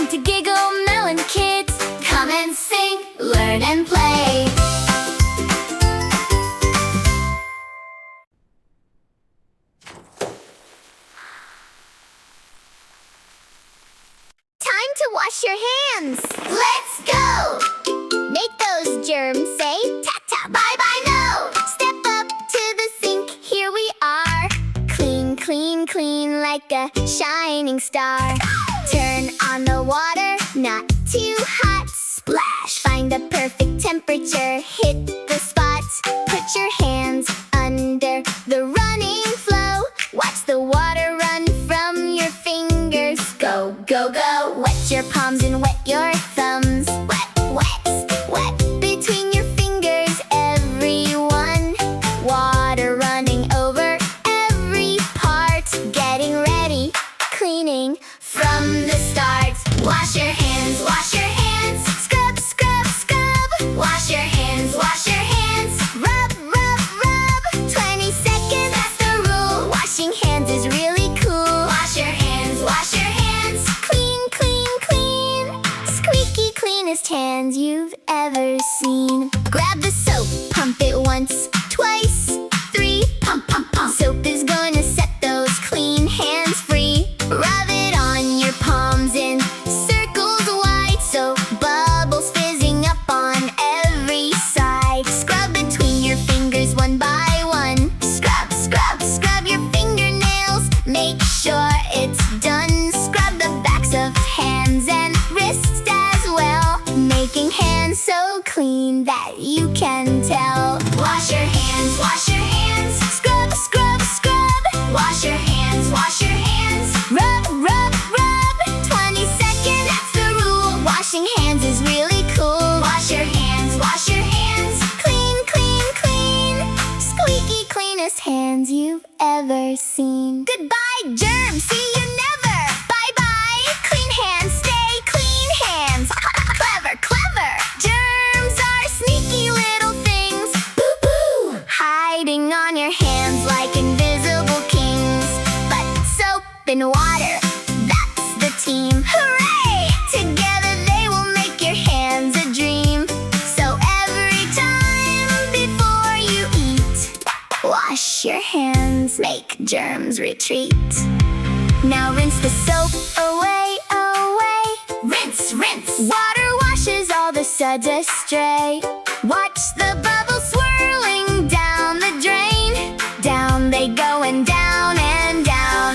Welcome to Gigglemelon Kids. Come and sing, learn and play. Time to wash your hands. Let's go! Make those germs say ta-ta, bye-bye, no! Step up to the sink, here we are. Clean, clean, clean like a shining star. Turn on the water, not too hot. Splash! Find the perfect temperature, hit the spot. Put your hands under the running flow. Watch the water run from your fingers. Go, go, go! Wet your palms and wet your thumbs. Wet, wet, wet between your fingers, everyone. Water running over every part. Getting ready, cleaning from the start. Wash your hands, wash your hands. Scrub, scrub, scrub. Wash your hands, wash your hands. Rub, rub, rub. 20 seconds, that's the rule. Washing hands is really cool. Wash your hands, wash your hands. Clean, clean, clean. Squeaky cleanest hands you've ever seen. Grab the soap, pump it once, twice, three. Pump, pump, pump. Soap is gonna set those clean hands free. Rub it on your palms in circles wide, so bubbles fizzing up on every side. Scrub between your fingers one by one. Scrub, scrub, scrub your fingernails. Make sure it's done. Scrub the backs of hands and wrists as well, making hands so clean that you can tell. Wash your hands, wash your hands. Scrub, scrub, scrub. Wash your hands, wash your hands. Rub, rub, rub. 20 seconds, that's the rule. Washing hands is really cool. Wash your hands, wash your hands. Clean, clean, clean. Squeaky cleanest hands you've ever seen. Goodbye, germs. See you never. Bye-bye. Clean hands, stay clean hands. Clever, clever. Germs are sneaky little things. Boo-boo. Hiding on your hands like invisible kings. But soap and water, that's the team. Hooray! Together they will make your hands a dream. So every time before you eat, wash your hands, make germs retreat. Now rinse the soap away, away. Rinse, rinse. Water washes all the suds astray. Watch the bubbles swirling down the drain. Down they go and down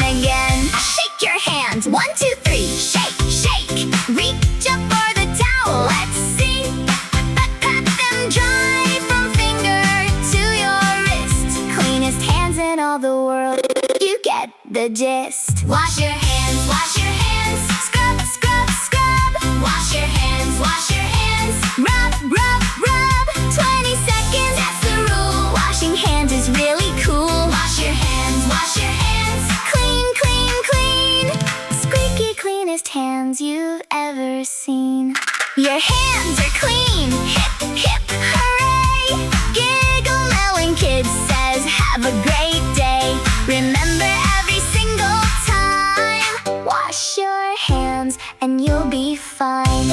again. Shake your hands, 1, 2, 3. Shake, shake. Reach up for the towel. Let's see. Pat them dry from finger to your wrist. Cleanest hands in all the world. You get the gist. Wash your hands, wash your hands. Scrub, scrub, scrub. Wash your hands, wash your hands. Rub, rub, rub. 20 seconds, that's the rule. Washing hands is really cool. Wash your hands, wash your hands. Clean, clean, clean. Squeaky cleanest hands you've ever seen. Your hands are clean. Hip, hip, hooray. Gigglemelon Kids says have a great day. Remember every single time, wash your hands and you'll be fine.